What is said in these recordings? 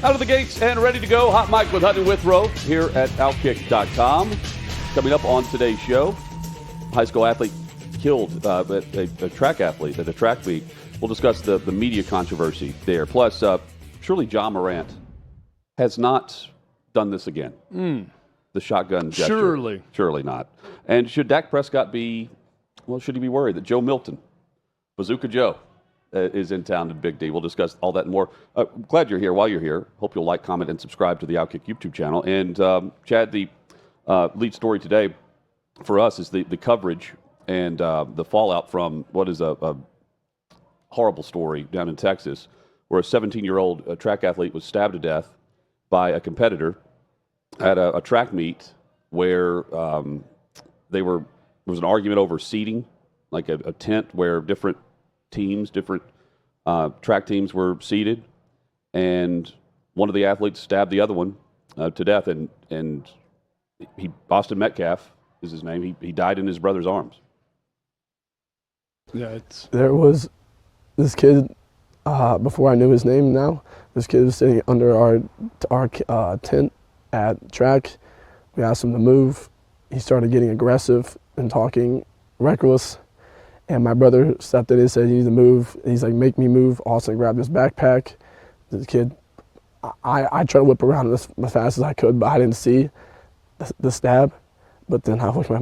Out of the gates and ready to go. Hot Mic with Hutton Withrow here at OutKick.com. Coming up on today's show, high school athlete killed, a track athlete at a track meet. We'll discuss the media controversy there. Plus, surely John Morant has not done this again. The shotgun gesture. Surely not. And should Dak Prescott should he be worried that Joe Milton, Bazooka Joe, is in town in Big D? We'll discuss all that and more. Glad you're here. While you're here, hope you'll like, comment, and subscribe to the OutKick YouTube channel. And Chad, the lead story today for us is the coverage and the fallout from what is a horrible story down in Texas, where a 17-year-old track athlete was stabbed to death by a competitor at a track meet where there was an argument over seating, like a tent where different track teams were seated, and one of the athletes stabbed the other one to death, and Austin Metcalf is his name. He died in his brother's arms. Yeah, there was this kid before I knew his name. Now this kid was sitting under our tent at track. We asked him to move. He started getting aggressive and talking reckless. And my brother stepped in and said, "You need to move." And he's like, "Make me move." Austin grabbed his backpack. The kid, I tried to whip around as fast as I could, but I didn't see the stab. But then I look at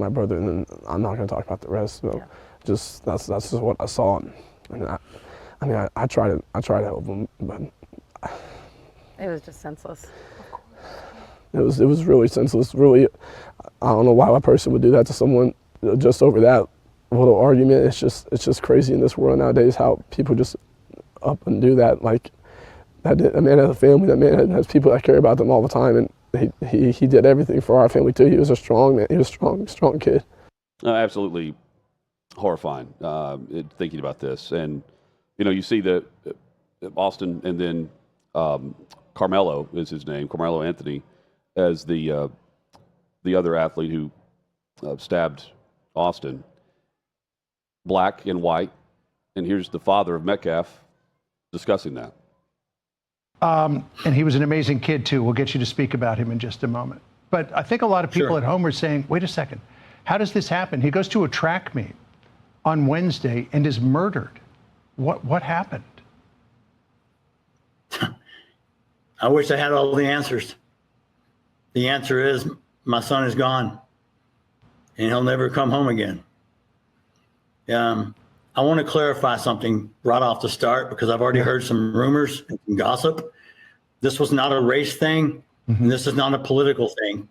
my brother, and then I'm not going to talk about the rest. So just that's just what I saw. And I tried to help him, but it was just senseless. It was really senseless. Really, I don't know why a person would do that to someone just over that little argument. It's just crazy in this world nowadays how people just up and do that. Like that man has a family. That man has people that care about them all the time, and he did everything for our family too. He was a strong man. He was a strong kid. Absolutely horrifying thinking about this, and you see the Austin, and then Carmelo is his name, Carmelo Anthony, as the other athlete who stabbed Austin. Black and white, and here's the father of Metcalf discussing that. And he was an amazing kid too. We'll get you to speak about him in just a moment. But I think a lot of people at home are saying, wait a second, how does this happen? He goes to a track meet on Wednesday and is murdered. What happened? I wish I had all the answers. The answer is my son is gone, and he'll never come home again. I want to clarify something right off the start, because I've already heard some rumors and some gossip. This was not a race thing, and this is not a political thing.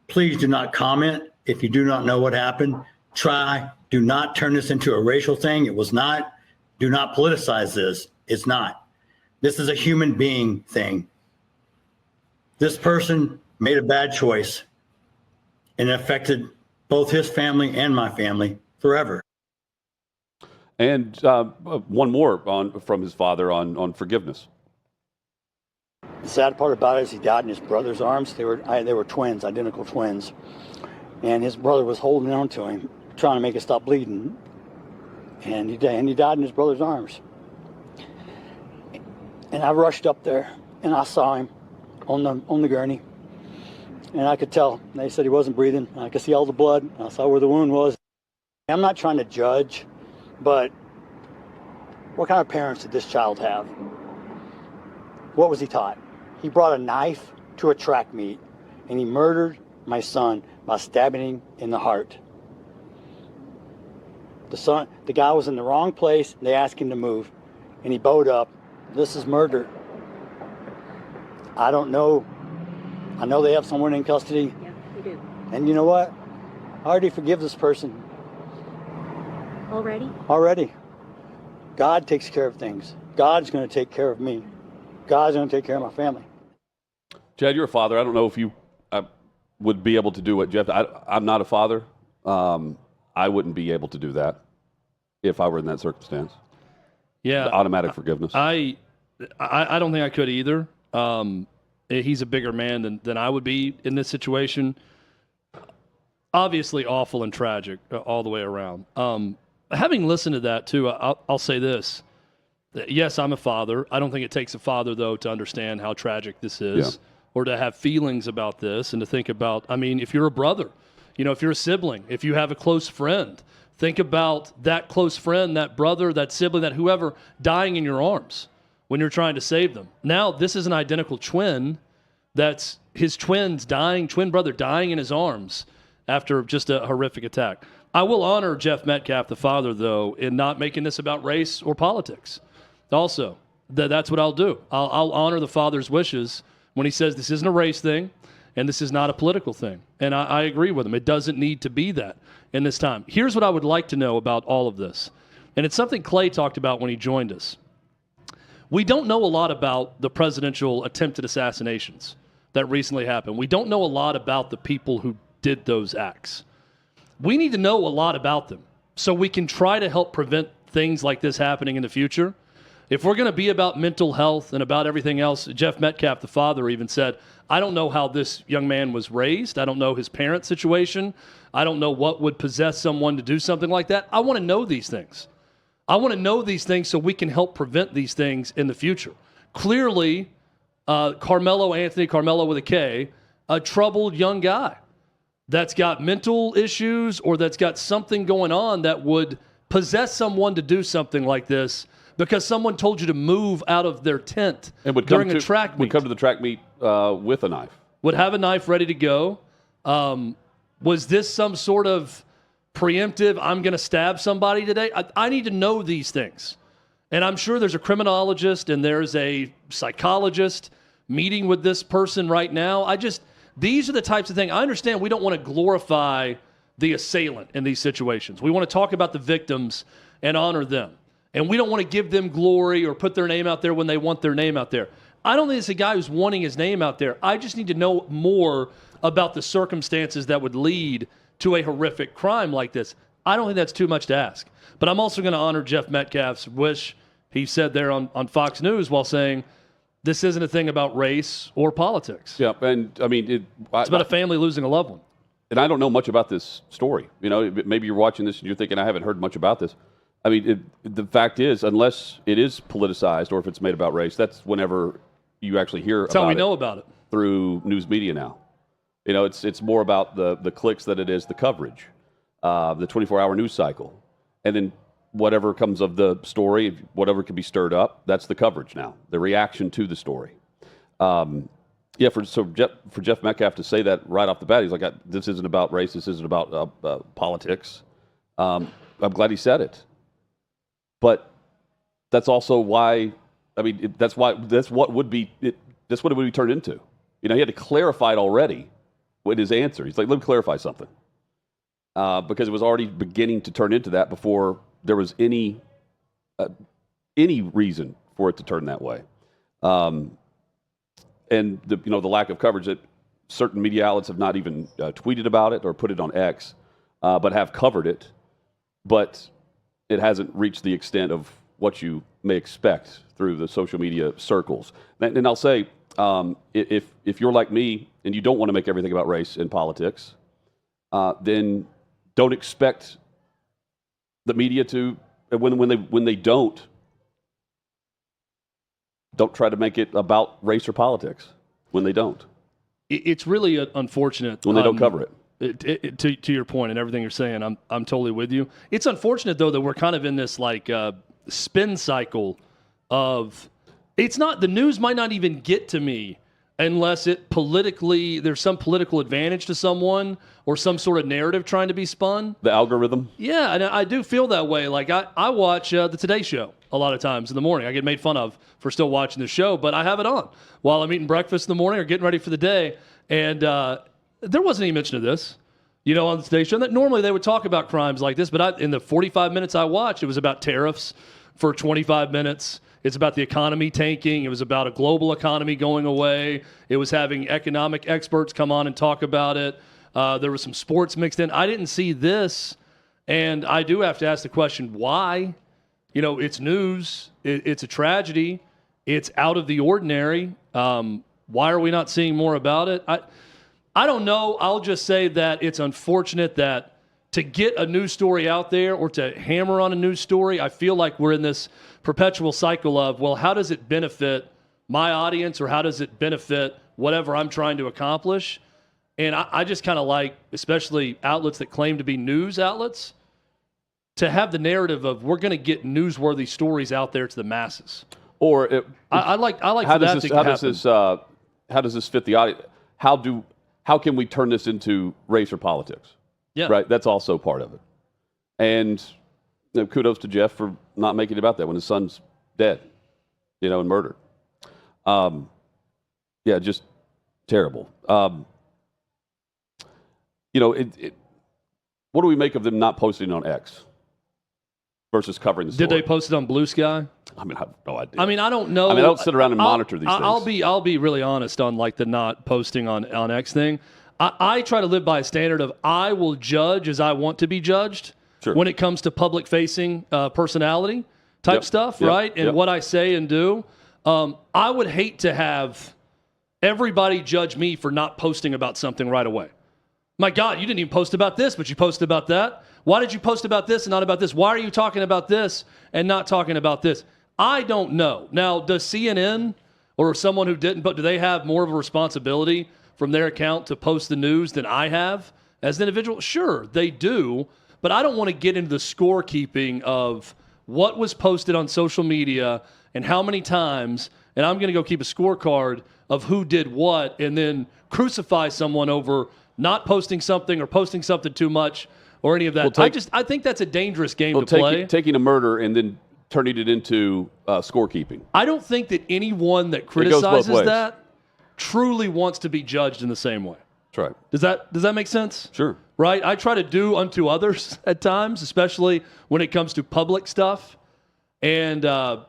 Please do not comment if you do not know what happened. Do not turn this into a racial thing. It was not. Do not politicize this. It's not. This is a human being thing. This person made a bad choice, and it affected both his family and my family forever. And one more from his father on forgiveness. The sad part about it is he died in his brother's arms. They were twins, identical twins. And his brother was holding on to him, trying to make it stop bleeding. And he died in his brother's arms. And I rushed up there, and I saw him on the gurney. And I could tell. They said he wasn't breathing. I could see all the blood. I saw where the wound was. I'm not trying to judge, but what kind of parents did this child have? What was he taught? He brought a knife to a track meet, and he murdered my son by stabbing him in the heart. The guy was in the wrong place. They asked him to move, and he bowed up. This is murder. I don't know. I know they have someone in custody. Yeah, we do. And you know what? I already forgive this person. Already. God takes care of things. God's going to take care of me. God's going to take care of my family. Chad, you're a father. I don't know if you would be able to do what Jeff. I'm not a father. I wouldn't be able to do that if I were in that circumstance. Yeah, the automatic forgiveness. I don't think I could either. He's a bigger man than I would be in this situation. Obviously awful and tragic all the way around. Having listened to that too, I'll say this. Yes, I'm a father. I don't think it takes a father, though, to understand how tragic this is or to have feelings about this and to think about, I mean, if you're a brother, if you're a sibling, if you have a close friend, think about that close friend, that brother, that sibling, that whoever dying in your arms when you're trying to save them. Now, this is an identical twin that's his twin brother dying in his arms after just a horrific attack. I will honor Jeff Metcalf, the father, though, in not making this about race or politics. Also, that's what I'll do. I'll honor the father's wishes when he says this isn't a race thing and this is not a political thing. And I agree with him. It doesn't need to be that in this time. Here's what I would like to know about all of this. And it's something Clay talked about when he joined us. We don't know a lot about the presidential attempted assassinations that recently happened. We don't know a lot about the people who did those acts. We need to know a lot about them so we can try to help prevent things like this happening in the future. If we're going to be about mental health and about everything else, Jeff Metcalf, the father, even said, I don't know how this young man was raised. I don't know his parent situation. I don't know what would possess someone to do something like that. I want to know these things. I want to know these things so we can help prevent these things in the future. Clearly, Carmelo with a K, a troubled young guy that's got mental issues or that's got something going on that would possess someone to do something like this because someone told you to move out of their tent during a track meet. Would come to the track meet with a knife. Would have a knife ready to go. Was this some sort of preemptive, I'm going to stab somebody today? I need to know these things. And I'm sure there's a criminologist and there's a psychologist meeting with this person right now. These are the types of things. I understand we don't want to glorify the assailant in these situations. We want to talk about the victims and honor them. And we don't want to give them glory or put their name out there when they want their name out there. I don't think it's a guy who's wanting his name out there. I just need to know more about the circumstances that would lead to a horrific crime like this. I don't think that's too much to ask. But I'm also going to honor Jeff Metcalf's wish he said there on Fox News while saying this isn't a thing about race or politics. Yeah, and I mean, it's about a family losing a loved one. And I don't know much about this story. Maybe you're watching this and you're thinking, I haven't heard much about this. I mean, the fact is, unless it is politicized or if it's made about race, that's whenever you actually hear that's about it. That's how we know about it. Through news media now. It's more about the clicks than it is the coverage, the 24-hour news cycle. And then whatever comes of the story, whatever can be stirred up, that's the coverage now, the reaction to the story. For Jeff Metcalf to say that right off the bat, he's like, this isn't about race, this isn't about politics. I'm glad he said it. But that's also why, that's what it would be turned into. He had to clarify it already with his answer. He's like, let me clarify something. Because it was already beginning to turn into that before there was any reason for it to turn that way. And the lack of coverage that certain media outlets have not even tweeted about it or put it on X, but have covered it. But it hasn't reached the extent of what you may expect through the social media circles. And I'll say, if you're like me and you don't want to make everything about race and politics, then don't expect the media to, when they don't try to make it about race or politics when they don't. It's really unfortunate when they don't cover it. To your point and everything you're saying, I'm totally with you. It's unfortunate though that we're kind of in this spin cycle of it's not the news might not even get to me unless there's some political advantage to someone or some sort of narrative trying to be spun. The algorithm? Yeah, and I do feel that way. Like I watch the Today Show a lot of times in the morning. I get made fun of for still watching the show, but I have it on while I'm eating breakfast in the morning or getting ready for the day. And there wasn't any mention of this, on the Today Show. That normally they would talk about crimes like this, but in the 45 minutes I watched, it was about tariffs for 25 minutes. It's about the economy tanking. It was about a global economy going away. It was having economic experts come on and talk about it. There was some sports mixed in. I didn't see this, and I do have to ask the question, why? It's news. It's a tragedy. It's out of the ordinary. Why are we not seeing more about it? I don't know. I'll just say that it's unfortunate that to get a news story out there or to hammer on a news story, I feel like we're in this perpetual cycle of, well, how does it benefit my audience or how does it benefit whatever I'm trying to accomplish? And I just kind of like, especially outlets that claim to be news outlets, to have the narrative of we're going to get newsworthy stories out there to the masses. Or I like how for that does to this, how happen. does this how does this fit the audience? How can we turn this into race or politics? Yeah. Right. That's also part of it. And kudos to Jeff for not making it about that when his son's dead, and murdered. Yeah, just terrible. What do we make of them not posting on X versus covering the story? Did they post it on Blue Sky? I mean, I have no idea. I mean, I don't know. I mean, I don't sit around and monitor these things. I'll be really honest on like the not posting on X thing. I try to live by a standard of I will judge as I want to be judged when it comes to public facing personality type stuff, right? And what I say and do. I would hate to have everybody judge me for not posting about something right away. My God, you didn't even post about this, but you posted about that. Why did you post about this and not about this? Why are you talking about this and not talking about this? I don't know. Now, does CNN or someone who didn't, but do they have more of a responsibility from their account to post the news than I have as an individual? Sure, they do. But I don't want to get into the scorekeeping of what was posted on social media and how many times, and I'm going to go keep a scorecard of who did what and then crucify someone over not posting something or posting something too much or any of that. I think that's a dangerous game to play. Taking a murder and then turning it into scorekeeping. I don't think that anyone that criticizes that truly wants to be judged in the same way. That's right. Does that make sense? Sure. Right? I try to do unto others at times, especially when it comes to public stuff. And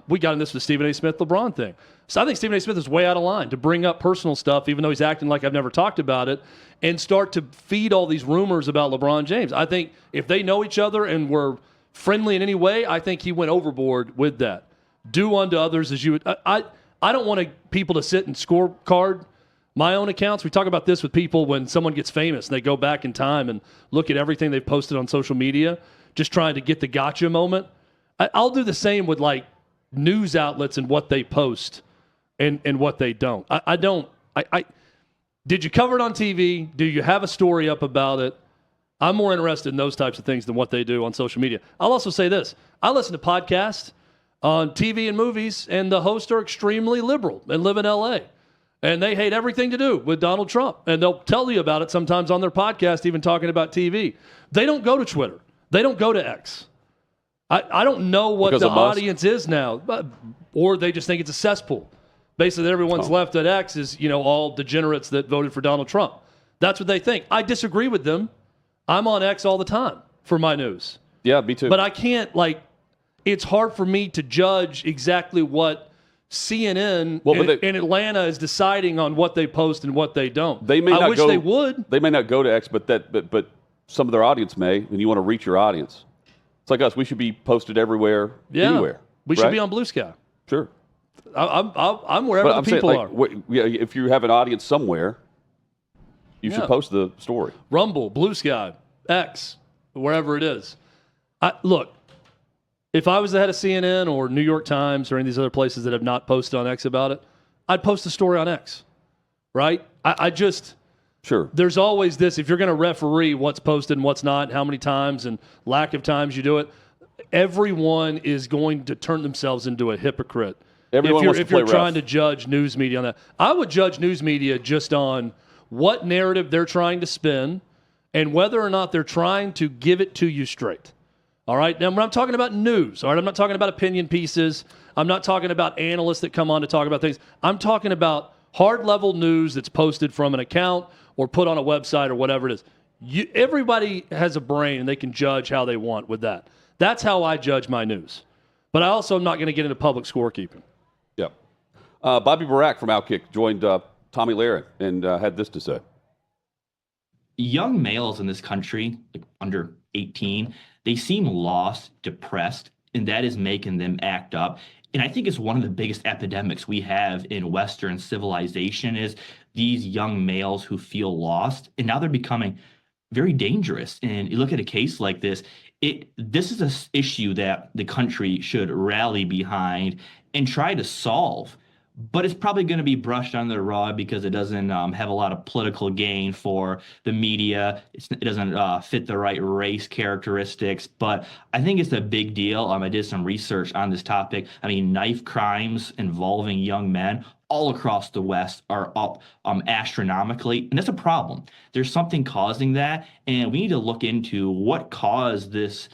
we got in this with the Stephen A. Smith LeBron thing. So I think Stephen A. Smith is way out of line to bring up personal stuff, even though he's acting like I've never talked about it, and start to feed all these rumors about LeBron James. I think if they know each other and were friendly in any way, I think he went overboard with that. Do unto others as you would. I don't want people to sit and scorecard my own accounts. We talk about this with people when someone gets famous and they go back in time and look at everything they've posted on social media, just trying to get the gotcha moment. I'll do the same with like news outlets and what they post and what they don't. Did you cover it on TV? Do you have a story up about it? I'm more interested in those types of things than what they do on social media. I'll also say this. I listen to podcasts on TV and movies, and the hosts are extremely liberal and live in L.A., and they hate everything to do with Donald Trump. And they'll tell you about it sometimes on their podcast, even talking about TV. They don't go to Twitter. They don't go to X. I don't know what the audience is now, or they just think it's a cesspool. Basically, everyone's left at X is, all degenerates that voted for Donald Trump. That's what they think. I disagree with them. I'm on X all the time for my news. Yeah, me too. But I can't, it's hard for me to judge exactly what CNN in Atlanta is deciding on what they post and what they don't. They may I wish they would. They may not go to X, but some of their audience may, and you want to reach your audience. It's like us. We should be posted everywhere, anywhere. We should be on Blue Sky. Sure. I'm wherever the people are. If you have an audience somewhere, you should post the story. Rumble, Blue Sky, X, wherever it is. Look, if I was the head of CNN or New York Times or any of these other places that have not posted on X about it, I'd post a story on X, right? Sure. There's always this, if you're going to referee what's posted and what's not, how many times and lack of times you do it, everyone is going to turn themselves into a hypocrite. If you're trying to judge news media on that. I would judge news media just on what narrative they're trying to spin and whether or not they're trying to give it to you straight. All right? Now, when I'm talking about news, all right, I'm not talking about opinion pieces. I'm not talking about analysts that come on to talk about things. I'm talking about hard-level news that's posted from an account or put on a website or whatever it is. Everybody has a brain, and they can judge how they want with that. That's how I judge my news. But I also am not going to get into public scorekeeping. Yeah. Bobby Barack from OutKick joined Tommy Lahren and had this to say. Young males in this country, under 18, they seem lost, depressed, and that is making them act up. And I think it's one of the biggest epidemics we have in Western civilization is these young males who feel lost, and now they're becoming very dangerous. And you look at a case like this, this is an issue that the country should rally behind and try to solve. But it's probably going to be brushed under the rug because it doesn't have a lot of political gain for the media. It doesn't fit the right race characteristics. But I think it's a big deal. I did some research on this topic. I mean, knife crimes involving young men all across the West are up astronomically, and that's a problem. There's something causing that, and we need to look into what caused this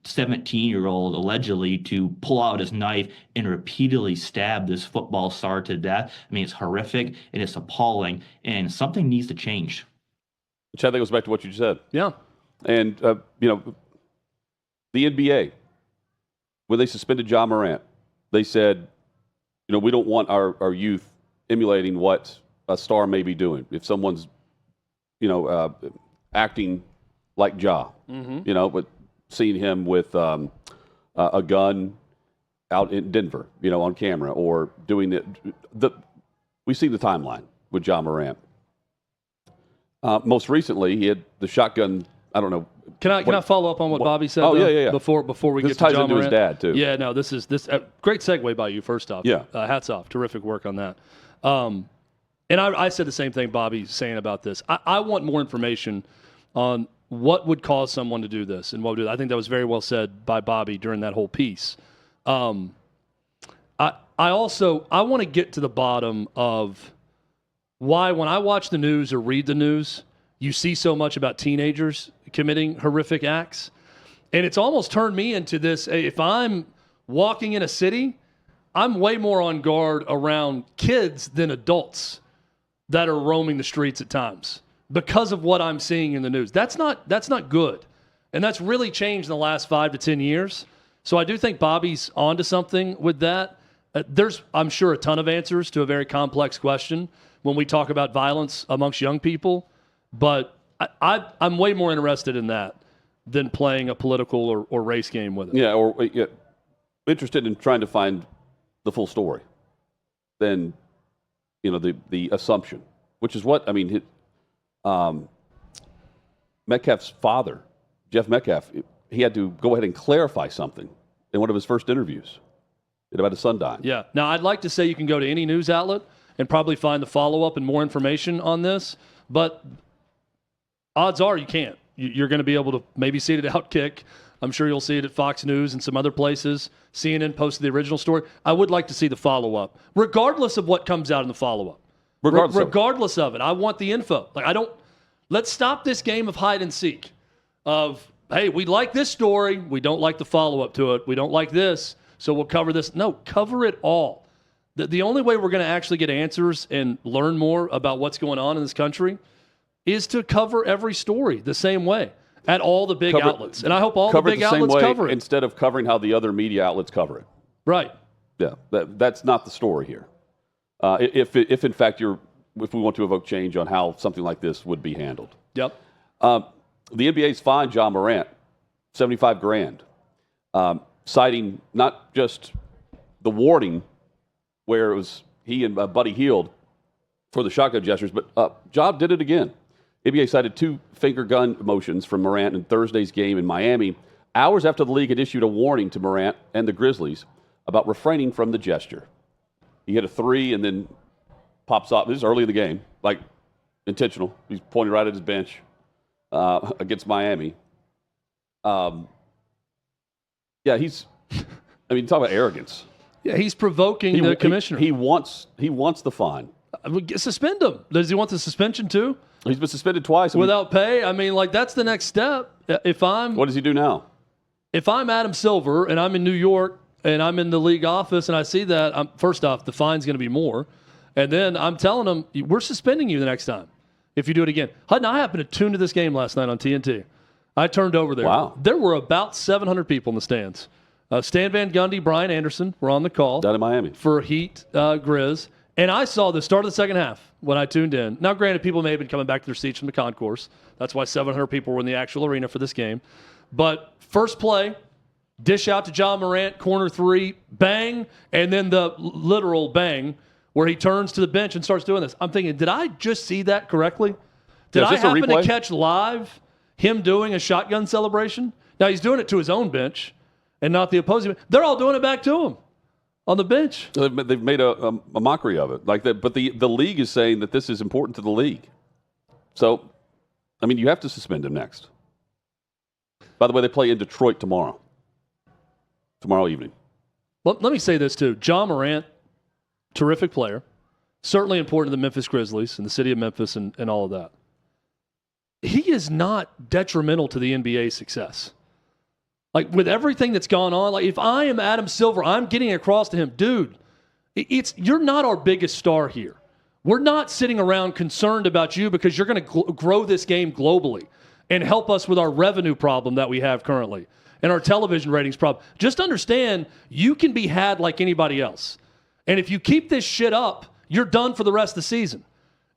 17-year-old allegedly to pull out his knife and repeatedly stab this football star to death. I mean, it's horrific and it's appalling, and something needs to change. Which I think goes back to what you said. Yeah. And, the NBA, when they suspended Ja Morant, they said, we don't want our youth emulating what a star may be doing. If someone's, acting like Ja, but seeing him with a gun out in Denver, on camera, or doing it. We see the timeline with Ja Morant. Most recently, he had the shotgun. I don't know. Can I follow up on what Bobby said? Oh, yeah. Before we this get ties to Ja into Morant. his dad too. Yeah, no, this great segue by you. First off, yeah, hats off, terrific work on that. And I said the same thing Bobby's saying about this. I want more information on what would cause someone to do this and what would do. I think that was very well said by Bobby during that whole piece. I want to get to the bottom of why when I watch the news or read the news, you see so much about teenagers committing horrific acts. And it's almost turned me into this. If I'm walking in a city, I'm way more on guard around kids than adults that are roaming the streets at times because of what I'm seeing in the news. That's not good. And that's really changed in the last 5 to 10 years. So I do think Bobby's onto something with that. There's, I'm sure, a ton of answers to a very complex question when we talk about violence amongst young people. But I'm way more interested in that than playing a political or race game with it. Yeah, or interested in trying to find the full story than, the assumption, which is what, Metcalf's father, Jeff Metcalf, he had to go ahead and clarify something in one of his first interviews about his son dying. Yeah. Now, I'd like to say you can go to any news outlet and probably find the follow-up and more information on this, but odds are you can't. You're going to be able to maybe see it at OutKick. I'm sure you'll see it at Fox News and some other places. CNN posted the original story. I would like to see the follow-up, regardless of what comes out in the follow-up. Regardless of it. I want the info. Let's stop this game of hide and seek of, hey, we like this story. We don't like the follow-up to it. We don't like this, so we'll cover this. No, cover it all. The only way we're going to actually get answers and learn more about what's going on in this country is to cover every story the same way at all the big outlets. And I hope all the big outlets cover it. Instead of covering how the other media outlets cover it. Right. Yeah, that's not the story here. If in fact if we want to evoke change on how something like this would be handled. Yep. The NBA's fined Ja Morant $75,000, citing not just the warning where it was he and Buddy Hield for the shotgun gestures, but Ja did it again. NBA cited 2 finger gun motions from Morant in Thursday's game in Miami, hours after the league had issued a warning to Morant and the Grizzlies about refraining from the gesture. He hit a 3 and then pops off. This is early in the game, intentional. He's pointing right at his bench against Miami. Talk about arrogance. Yeah, he's provoking the commissioner. He wants the fine. Suspend him. Does he want the suspension too? He's been suspended twice. Without pay? That's the next step. What does he do now? If I'm Adam Silver and I'm in New York and I'm in the league office and I see that, first off, the fine's going to be more. And then I'm telling them, we're suspending you the next time if you do it again. Hutton, I happened to tune to this game last night on TNT. I turned over there. Wow. There were about 700 people in the stands. Stan Van Gundy, Brian Anderson were on the call. Down in Miami. For Heat Grizz. And I saw the start of the second half when I tuned in. Now, granted, people may have been coming back to their seats from the concourse. That's why 700 people were in the actual arena for this game. But first play, dish out to Ja Morant, corner 3, bang, and then the literal bang where he turns to the bench and starts doing this. I'm thinking, did I just see that correctly? Did I happen to catch live him doing a shotgun celebration. Now, he's doing it to his own bench and not the opposing bench. They're all doing it back to him on the bench. They've made a mockery of it. But the league is saying that this is important to the league. So, I mean, you have to suspend him next. By the way, they play in Detroit tomorrow evening. Well, let me say this, too. John Morant, terrific player, certainly important to the Memphis Grizzlies and the city of Memphis and all of that. He is not detrimental to the NBA's success. Like, with everything that's gone on, like, if I am Adam Silver, I'm getting across to him, dude, you're not our biggest star here. We're not sitting around concerned about you because you're going to grow this game globally and help us with our revenue problem that we have currently and our television ratings problem. Just understand, you can be had like anybody else. And if you keep this shit up, you're done for the rest of the season.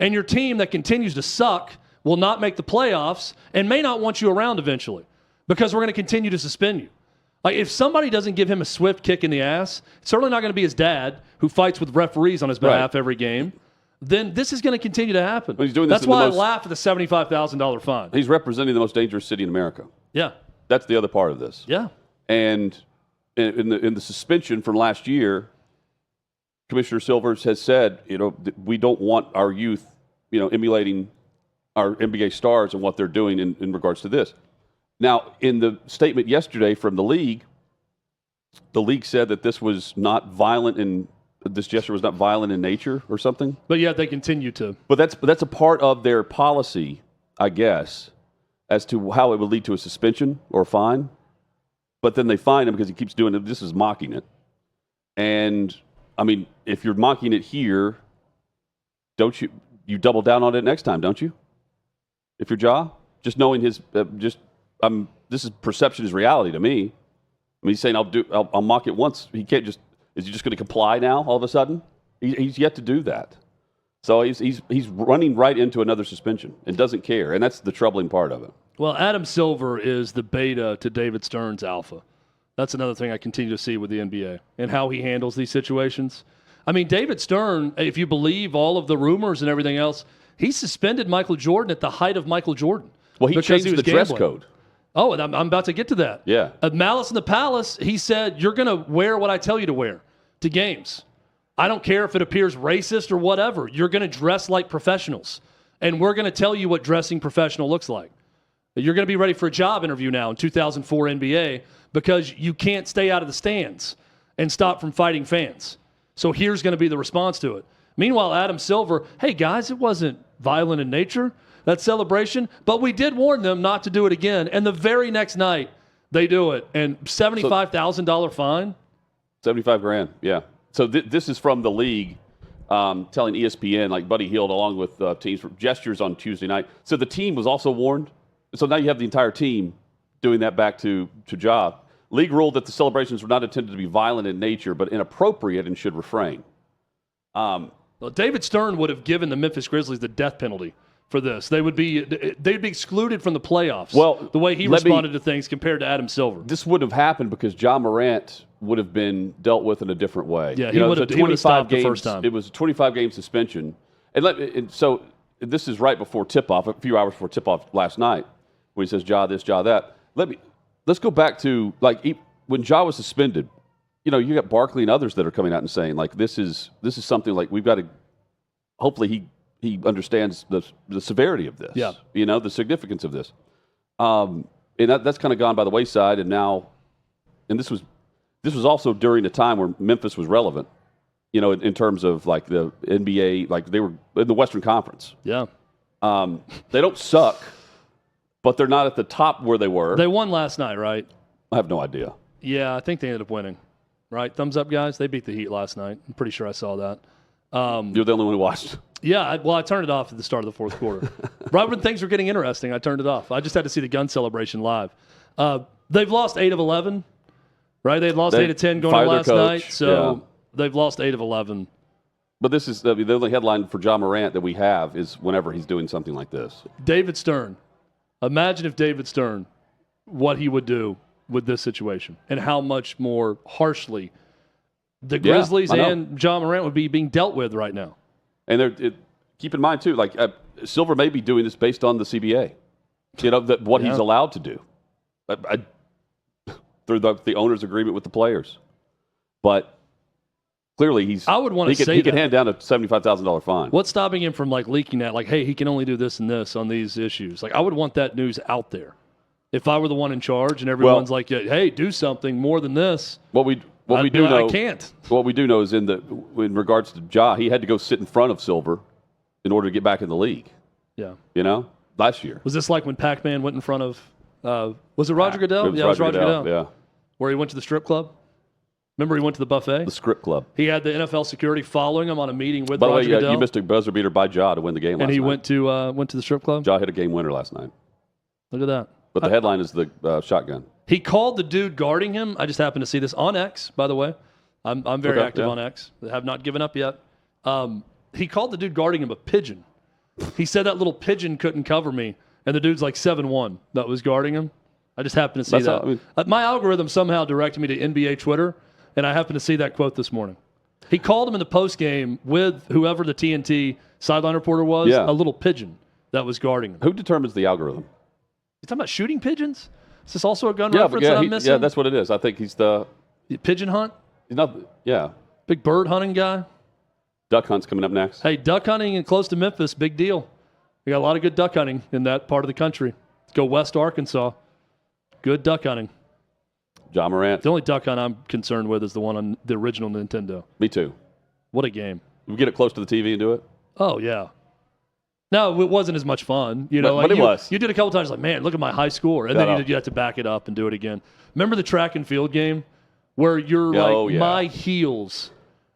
And your team that continues to suck will not make the playoffs and may not want you around eventually because we're going to continue to suspend you. Like, if somebody doesn't give him a swift kick in the ass, it's certainly not going to be his dad who fights with referees on his behalf every game. Then this is going to continue to happen. He's doing That's why I laugh at the $75,000 fine. He's representing the most dangerous city in America. Yeah. That's the other part of this. Yeah. And in the suspension from last year, Commissioner Silvers has said, we don't want our youth, emulating our NBA stars and what they're doing in regards to this. Now, in the statement yesterday from the league said that this was not violent and this gesture was not violent in nature or something. But yet they continue to. But that's a part of their policy, I guess, as to how it would lead to a suspension or a fine. But then they fine him because he keeps doing it. This is mocking it. And, I mean, if you're mocking it here, don't you double down on it next time, don't you? If you're Ja? Just knowing his, this is perception is reality to me. I mean, he's saying I'll mock it once. He can't just. Is he just going to comply now? All of a sudden, he's yet to do that. So he's running right into another suspension and doesn't care, and that's the troubling part of it. Well, Adam Silver is the beta to David Stern's alpha. That's another thing I continue to see with the NBA and how he handles these situations. I mean, David Stern, if you believe all of the rumors and everything else, he suspended Michael Jordan at the height of Michael Jordan. Well, he changed the dress code. Oh, and I'm about to get to that. Yeah. At Malice in the Palace, he said, you're going to wear what I tell you to wear to games. I don't care if it appears racist or whatever. You're going to dress like professionals. And we're going to tell you what dressing professional looks like. You're going to be ready for a job interview now in 2004 NBA because you can't stay out of the stands and stop from fighting fans. So here's going to be the response to it. Meanwhile, Adam Silver, hey, guys, it wasn't violent in nature, that celebration, but we did warn them not to do it again. And the very next night, they do it. And $75,000 fine? $75,000, yeah. So this is from the league telling ESPN, like Buddy Hield, along with teams, for gestures on Tuesday night. So the team was also warned. So now you have the entire team doing that back to Ja. League ruled that the celebrations were not intended to be violent in nature, but inappropriate and should refrain. Well, David Stern would have given the Memphis Grizzlies the death penalty for this. They'd be excluded from the playoffs. Well, the way he responded to things compared to Adam Silver. This wouldn't have happened because Ja Morant would have been dealt with in a different way. Yeah, he would have stopped the first time. It was a 25-game suspension. And so this is right before tip-off, a few hours before tip-off last night, when he says Ja this, Ja that. Let's go back to, like, when Ja was suspended, you got Barkley and others that are coming out and saying, like, this is something like we've got to, hopefully he understands the severity of this, the significance of this. And that's kind of gone by the wayside, and now, and this was also during a time where Memphis was relevant, in terms of like the NBA, like they were in the Western Conference. Yeah. They don't suck, but they're not at the top where they were. They won last night, right? I have no idea. Yeah, I think they ended up winning. Right? Thumbs up, guys. They beat the Heat last night. I'm pretty sure I saw that. You're the only one who watched. Yeah, I turned it off at the start of the fourth quarter. Right when things were getting interesting, I turned it off. I just had to see the gun celebration live. They've lost 8 of 11, right? They had lost 8 of 10 going into last night, so they've lost 8 of 11. But this is the only headline for Ja Morant that we have is whenever he's doing something like this. David Stern. Imagine if David Stern, what he would do with this situation and how much more harshly the Grizzlies and Ja Morant would be being dealt with right now. And keep in mind, too, like Silver may be doing this based on the CBA. what he's allowed to do through the owner's agreement with the players. But clearly, I would want to say he can hand down a $75,000 fine. What's stopping him from leaking that? Hey, he can only do this and this on these issues. I would want that news out there. If I were the one in charge and everyone's hey, do something more than this. What we do know, I can't. What we do know is in regards to Ja, he had to go sit in front of Silver in order to get back in the league. Yeah. Last year. Was this like when Pac-Man went in front of? Was it Roger Goodell? It was Roger Goodell. Yeah. Where he went to the strip club. Remember he went to the buffet? The script club. He had the NFL security following him on a meeting with By the way, Roger Goodell. you missed a buzzer beater by Ja to win the game last night. And he went to the strip club? Ja hit a game winner last night. Look at that. But the headline is the shotgun. He called the dude guarding him. I just happened to see this on X, by the way. I'm very active on X. I have not given up yet. He called the dude guarding him a pigeon. He said that little pigeon couldn't cover me, and the dude's 7'1" that was guarding him. I just happened to see that. My algorithm somehow directed me to NBA Twitter, and I happened to see that quote this morning. He called him in the postgame with whoever the TNT sideline reporter was, a little pigeon that was guarding him. Who determines the algorithm? You talking about shooting pigeons? Is this also a gun reference that I'm missing? Yeah, that's what it is. I think he's the pigeon hunt. He's not. Yeah. Big bird hunting guy. Duck hunt's coming up next. Hey, duck hunting and close to Memphis, big deal. We got a lot of good duck hunting in that part of the country. Let's go west Arkansas. Good duck hunting. Ja Morant. The only duck hunt I'm concerned with is the one on the original Nintendo. Me too. What a game. We get it close to the TV and do it? Oh, yeah. No, it wasn't as much fun. But it was. You did a couple times man, look at my high score. And then you have to back it up and do it again. Remember the track and field game where you're my heels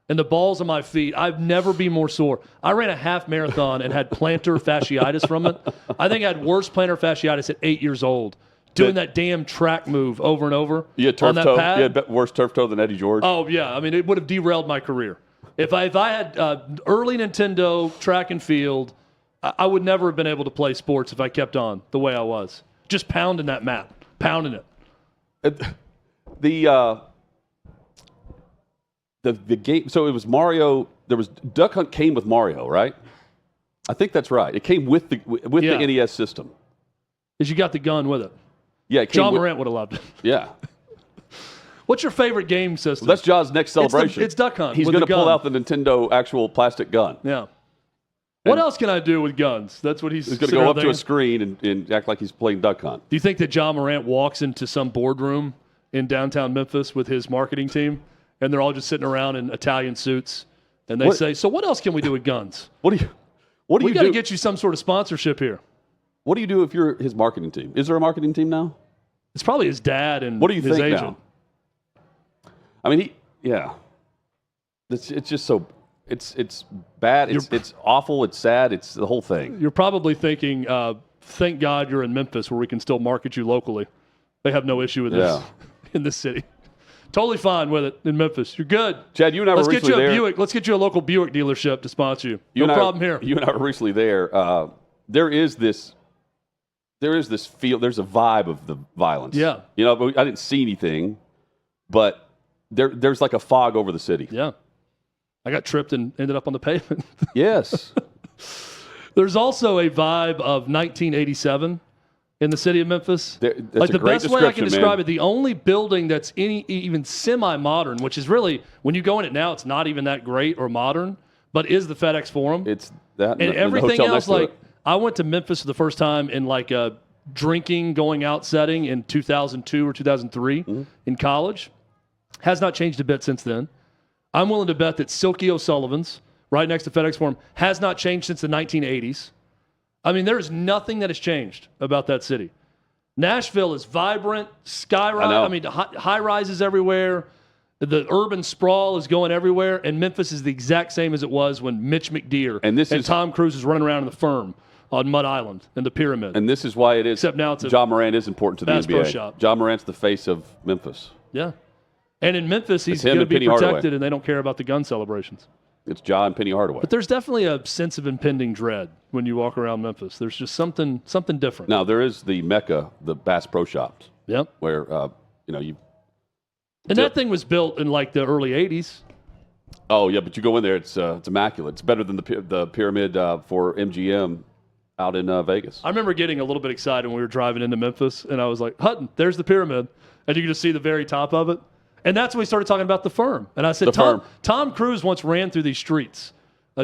and the balls on my feet? I've never been more sore. I ran a half marathon and had plantar fasciitis from it. I think I had worse plantar fasciitis at 8 years old. Doing that damn track move over and over. You had turf toe. You had worse turf toe than Eddie George. Oh, yeah. I mean, it would have derailed my career. If I had early Nintendo track and field, I would never have been able to play sports if I kept on the way I was. Just pounding that mat. Pounding it. The game, so it was Mario. There was Duck Hunt came with Mario, right? I think that's right. It came with the NES system. Because you got the gun with it. Yeah, John Morant would have loved it. Yeah. What's your favorite game system? Well, that's Ja's next celebration. It's Duck Hunt. He's going to pull out the Nintendo actual plastic gun. Yeah. What else can I do with guns? That's what he's going to go up to a screen and act like he's playing Duck Hunt. Do you think that John Morant walks into some boardroom in downtown Memphis with his marketing team, and they're all just sitting around in Italian suits, and they say, "So what else can we do with guns? We got to get you some sort of sponsorship here." What do you do if you're his marketing team? Is there a marketing team now? It's probably his dad and what do you his think agent. Now? I mean, it's just so it's bad. It's awful. It's sad. It's the whole thing. You're probably thinking, thank God you're in Memphis where we can still market you locally. They have no issue with this in this city. Totally fine with it in Memphis. You're good. Chad, you and I were recently there. Buick. Let's get you a local Buick dealership to sponsor you. No problem here. You and I were recently there. There is this feel. There's a vibe of the violence. Yeah. But I didn't see anything, but there's like a fog over the city. Yeah. I got tripped and ended up on the pavement. Yes. There's also a vibe of 1987 in the city of Memphis. That's the best way I can describe it, the only building that's even semi-modern, which is really, when you go in it now, it's not even that great or modern, but is the FedEx Forum. It's that. And everything else, I went to Memphis for the first time in a drinking, going out setting in 2002 or 2003 in college. Has not changed a bit since then. I'm willing to bet that Silky O'Sullivan's, right next to FedEx Forum, has not changed since the 1980s. I mean, there is nothing that has changed about that city. Nashville is vibrant, skyrise. I mean, high rises everywhere. The urban sprawl is going everywhere, and Memphis is the exact same as it was when Mitch McDeere and Tom Cruise is running around in the firm on Mud Island and the Pyramid. And this is why it is. Except now it's Ja Morant is important to the Bass Pro NBA. Shop. Ja Morant's the face of Memphis. Yeah. And in Memphis, he's going to be protected, and they don't care about the gun celebrations. It's Ja and Penny Hardaway. But there's definitely a sense of impending dread when you walk around Memphis. There's just something different. Now, there is the Mecca, the Bass Pro Shops. Yep. Where, you... And that thing was built in the early 80s. Oh, yeah, but you go in there, it's immaculate. It's better than the pyramid for MGM out in Vegas. I remember getting a little bit excited when we were driving into Memphis, and I was like, Hutton, there's the pyramid. And you could just see the very top of it. And that's when we started talking about the firm. And I said, Tom Cruise once ran through these streets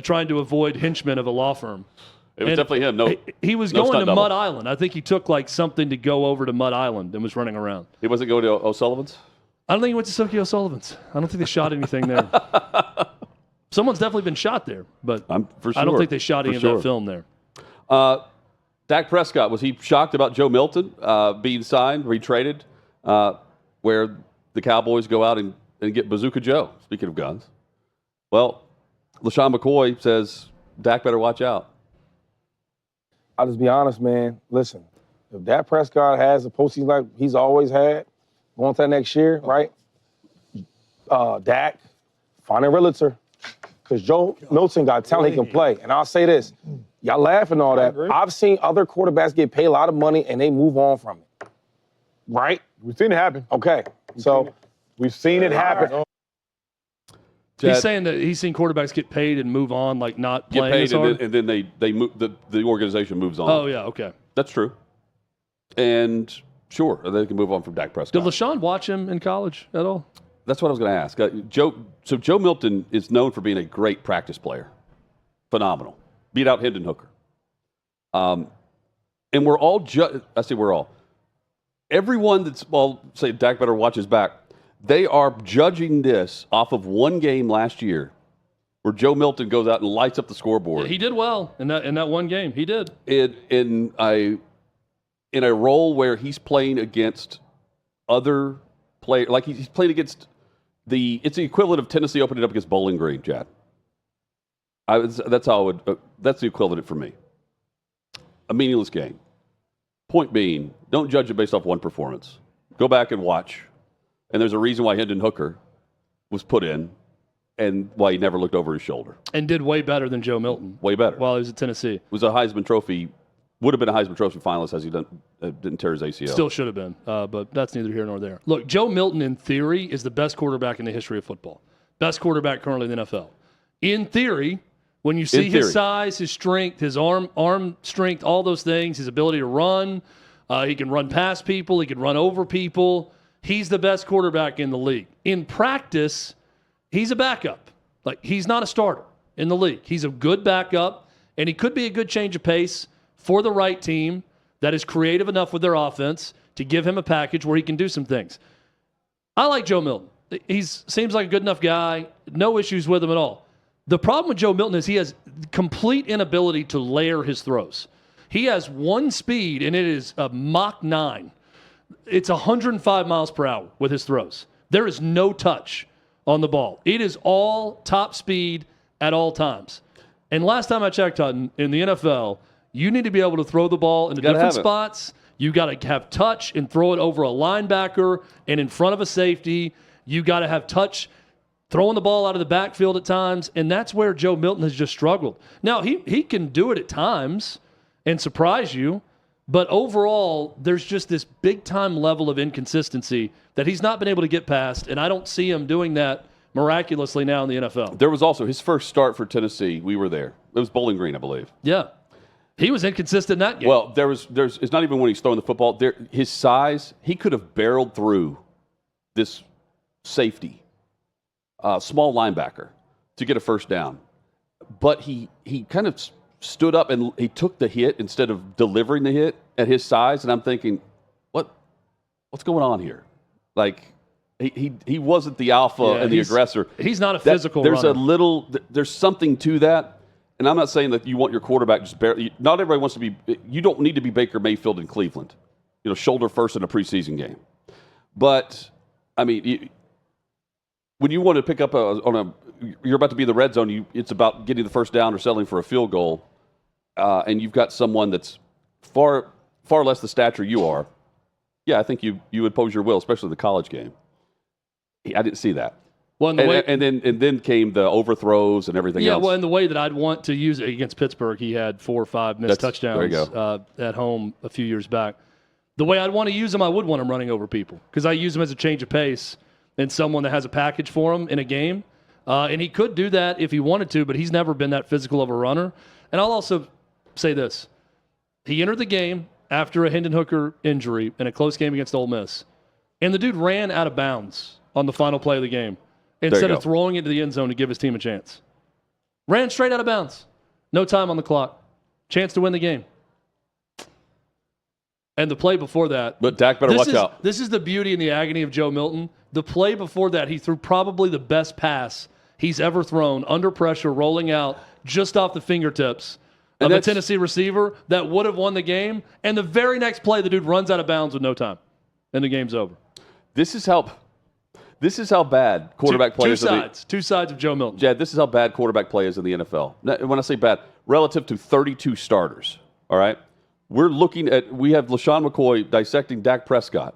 trying to avoid henchmen of a law firm. It was definitely him. He was going to Mud Island. I think he took like something to go over to Mud Island and was running around. He wasn't going to O'Sullivan's? I don't think he went to Silky O'Sullivan's. I don't think they shot anything there. Someone's definitely been shot there, but for sure. I don't think they shot any of that film there. Dak Prescott, was he shocked about Joe Milton being signed, retraded, where the Cowboys go out and get Bazooka Joe, speaking of guns? Well, LaShawn McCoy says Dak better watch out. I'll just be honest, man. Listen, if Dak Prescott has a postseason like he's always had, going to that next year, right? Dak, find a realtor. Because Joe Milton got talent, he can play. And I'll say this, y'all laughing and all that. I've seen other quarterbacks get paid a lot of money and they move on from it. Right? We've seen it happen. Okay. We've seen it happen. He's saying that he's seen quarterbacks get paid and move on, like not playing as hard. And then they move, the organization moves on. Oh, yeah, okay. That's true. And sure, they can move on from Dak Prescott. Did LaShawn watch him in college at all? That's what I was going to ask. Joe Milton is known for being a great practice player. Phenomenal. Beat out Hendon Hooker. And we're all, I say we're all. Everyone that's, say Dak better watch his back, they are judging this off of one game last year where Joe Milton goes out and lights up the scoreboard. Yeah, he did well in that one game. He did. In a role where he's playing against other players, like he's playing against it's the equivalent of Tennessee opening up against Bowling Green, Chad. That's the equivalent for me. A meaningless game. Point being, don't judge it based off one performance. Go back and watch. And there's a reason why Hendon Hooker was put in and why he never looked over his shoulder. And did way better than Joe Milton. Way better. While he was at Tennessee. Was a Heisman Trophy, would have been a Heisman Trophy finalist as he didn't tear his ACL. Still should have been, but that's neither here nor there. Look, Joe Milton, in theory, is the best quarterback in the history of football. Best quarterback currently in the NFL. In theory, when you see his size, his strength, his arm strength, all those things, his ability to run, he can run past people, he can run over people. He's the best quarterback in the league. In practice, he's a backup. Like, he's not a starter in the league. He's a good backup, and he could be a good change of pace for the right team that is creative enough with their offense to give him a package where he can do some things. I like Joe Milton. He seems like a good enough guy. No issues with him at all. The problem with Joe Milton is he has complete inability to layer his throws. He has one speed, and it is a Mach 9. It's 105 miles per hour with his throws. There is no touch on the ball. It is all top speed at all times. And last time I checked, Hutton, in the NFL, you need to be able to throw the ball into different spots. You got to have touch and throw it over a linebacker and in front of a safety. You got to have touch throwing the ball out of the backfield at times, and that's where Joe Milton has just struggled. Now, he can do it at times and surprise you, but overall, there's just this big-time level of inconsistency that he's not been able to get past, and I don't see him doing that miraculously now in the NFL. There was also his first start for Tennessee. We were there. It was Bowling Green, I believe. Yeah. He was inconsistent in that game. Well, it's not even when he's throwing the football. His size, he could have barreled through this safety, small linebacker, to get a first down. But he kind of stood up and he took the hit instead of delivering the hit at his size. And I'm thinking, what's going on here? Like, he wasn't the alpha and the aggressor. He's not a physical runner. There's something to that. And I'm not saying that you want your quarterback just barely. Not everybody wants to be. You don't need to be Baker Mayfield in Cleveland, shoulder first in a preseason game. But I mean, when you want to pick up you're about to be in the red zone. It's about getting the first down or settling for a field goal, and you've got someone that's far less the stature you are. Yeah, I think you would pose your will, especially the college game. I didn't see that. Well, and then came the overthrows and everything else. Yeah, well, in the way that I'd want to use it against Pittsburgh, he had 4 or 5 missed touchdowns at home a few years back. The way I'd want to use him, I would want him running over people because I use him as a change of pace and someone that has a package for him in a game. And he could do that if he wanted to, but he's never been that physical of a runner. And I'll also say this. He entered the game after a Hendon Hooker injury in a close game against Ole Miss. And the dude ran out of bounds on the final play of the game instead of throwing into the end zone to give his team a chance. Ran straight out of bounds. No time on the clock. Chance to win the game. And the play before that. But Dak better watch out. This is the beauty and the agony of Joe Milton. The play before that, he threw probably the best pass he's ever thrown under pressure, rolling out just off the fingertips of a Tennessee receiver that would have won the game. And the very next play, the dude runs out of bounds with no time. And the game's over. This is how bad quarterback play is. Two sides of Joe Milton. Jad, this is how bad quarterback play is in the NFL. When I say bad, relative to 32 starters, all right? We have LaShawn McCoy dissecting Dak Prescott,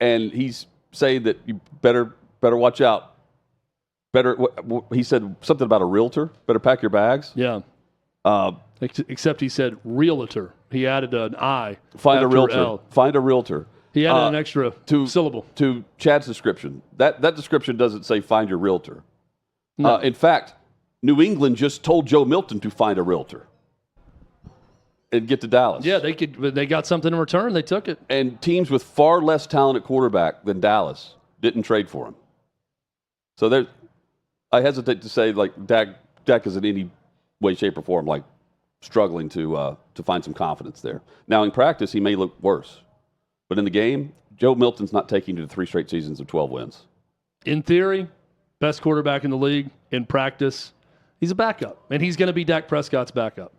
and he's saying that you better watch out. He said something about a realtor. Better pack your bags. Yeah. Except he said realtor. He added an I. Find a realtor. L. Find a realtor. He added an extra syllable. To Chad's description. That description doesn't say find your realtor. No. In fact, New England just told Joe Milton to find a realtor and get to Dallas. Yeah, they got something in return. They took it. And teams with far less talent at quarterback than Dallas didn't trade for him. So I hesitate to say like Dak is in any way, shape, or form like struggling to find some confidence there. Now in practice, he may look worse. But in the game, Joe Milton's not taking you to 3 straight seasons of 12 wins. In theory, best quarterback in the league. In practice, he's a backup. And he's going to be Dak Prescott's backup.